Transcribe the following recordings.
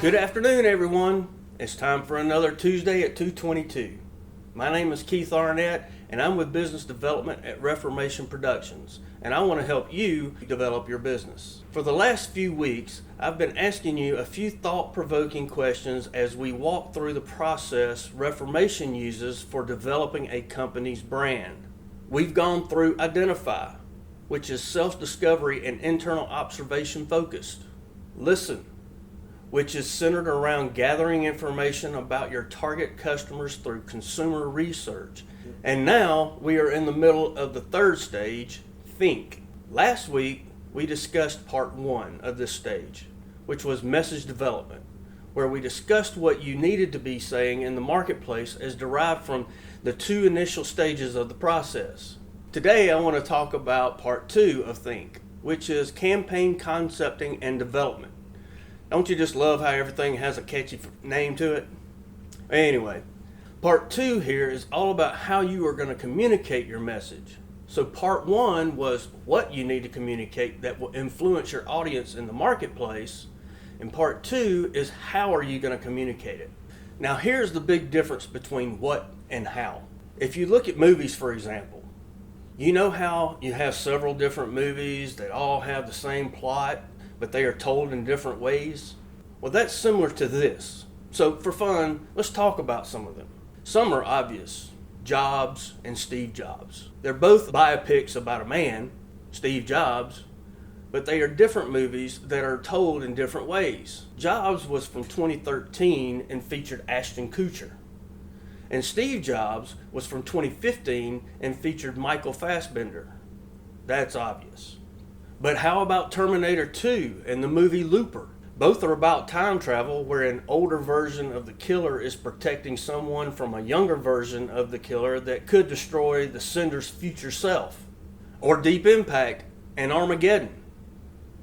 Good afternoon, everyone. It's time for another Tuesday at 2:22. My name is Keith Arnett, and I'm with Business Development at Reformation Productions, and I want to help you develop your business. For the last few weeks, I've been asking you a few thought-provoking questions as we walk through the process Reformation uses for developing a company's brand. We've gone through Identify, which is self-discovery and internal observation focused. Listen, which is centered around gathering information about your target customers through consumer research. And now we are in the middle of the third stage, Think. Last week, we discussed part one of this stage, which was message development, where we discussed what you needed to be saying in the marketplace as derived from the two initial stages of the process. Today, I want to talk about part two of Think, which is campaign concepting and development. Don't you just love how everything has a catchy name to it? Anyway, part two here is all about how you are going to communicate your message. So part one was what you need to communicate that will influence your audience in the marketplace. And part two is how are you going to communicate it. Now here's the big difference between what and how. If you look at movies, for example, you know how you have several different movies that all have the same plot, but they are told in different ways? Well, that's similar to this. So for fun, let's talk about some of them. Some are obvious. Jobs and Steve Jobs. They're both biopics about a man, Steve Jobs, but they are different movies that are told in different ways. Jobs was from 2013 and featured Ashton Kutcher. And Steve Jobs was from 2015 and featured Michael Fassbender. That's obvious. But how about Terminator 2 and the movie Looper? Both are about time travel where an older version of the killer is protecting someone from a younger version of the killer that could destroy the sender's future self. Or Deep Impact and Armageddon.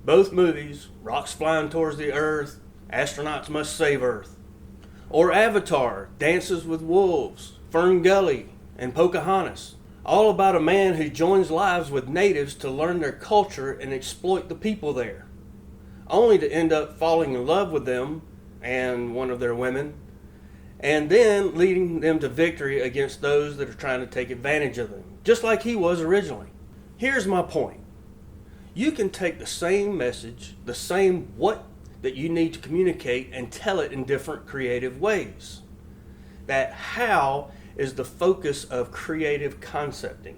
Both movies, rocks flying towards the earth, astronauts must save Earth. Or Avatar, Dances with Wolves, Fern Gully, and Pocahontas. All about a man who joins lives with natives to learn their culture and exploit the people there, only to end up falling in love with them and one of their women, and then leading them to victory against those that are trying to take advantage of them, just like he was originally. Here's my point. You can take the same message, the same what that you need to communicate, and tell it in different creative ways. That how is the focus of creative concepting.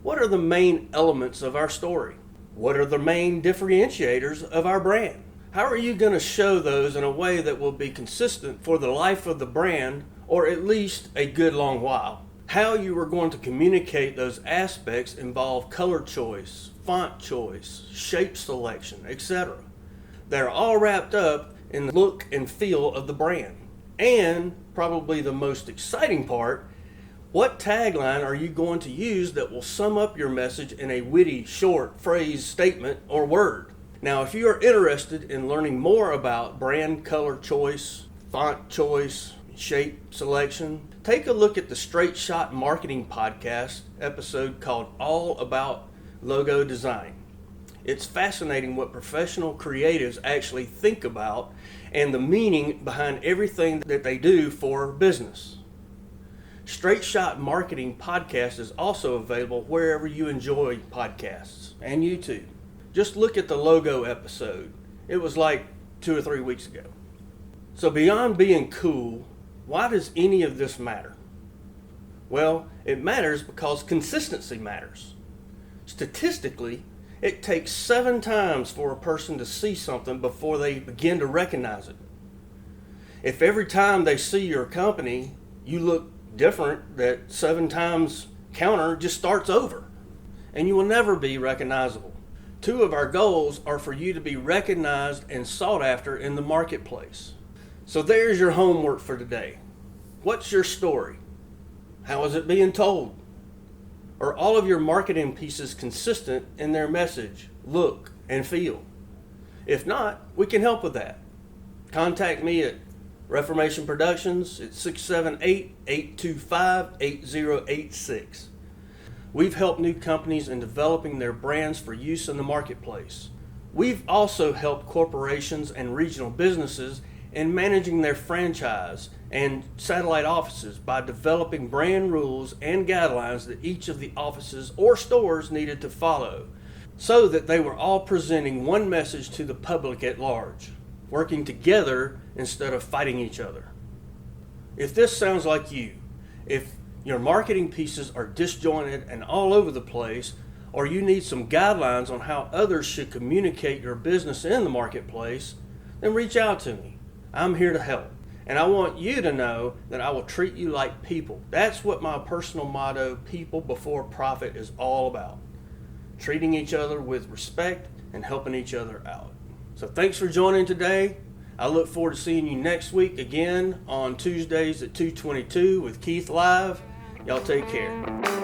What are the main elements of our story? What are the main differentiators of our brand? How are you going to show those in a way that will be consistent for the life of the brand, or at least a good long while? How you are going to communicate those aspects involve color choice, font choice, shape selection, etc. They're all wrapped up in the look and feel of the brand. And probably the most exciting part, what tagline are you going to use that will sum up your message in a witty, short phrase, statement, or word? Now, if you are interested in learning more about brand color choice, font choice, shape selection, take a look at the Straight Shot Marketing Podcast episode called All About Logo Design. It's fascinating what professional creatives actually think about and the meaning behind everything that they do for business. Straight Shot Marketing Podcast is also available wherever you enjoy podcasts and YouTube. Just look at the logo episode. It was like 2 or 3 weeks ago. So beyond being cool, why does any of this matter? Well, it matters because consistency matters. Statistically, it takes 7 times for a person to see something before they begin to recognize it. If every time they see your company, you look different, that 7 times counter just starts over, and you will never be recognizable. 2 of our goals are for you to be recognized and sought after in the marketplace. So there's your homework for today. What's your story? How is it being told? Are all of your marketing pieces consistent in their message, look, and feel? If not, we can help with that. Contact me at Reformation Productions at 678-825-8086. We've helped new companies in developing their brands for use in the marketplace. We've also helped corporations and regional businesses in managing their franchise and satellite offices by developing brand rules and guidelines that each of the offices or stores needed to follow, so that they were all presenting one message to the public at large, working together instead of fighting each other. If this sounds like you, if your marketing pieces are disjointed and all over the place, or you need some guidelines on how others should communicate your business in the marketplace, then reach out to me. I'm here to help. And I want you to know that I will treat you like people. That's what my personal motto, people before profit, is all about. Treating each other with respect and helping each other out. So thanks for joining today. I look forward to seeing you next week again on Tuesdays at 2:22 with Keith Live. Y'all take care.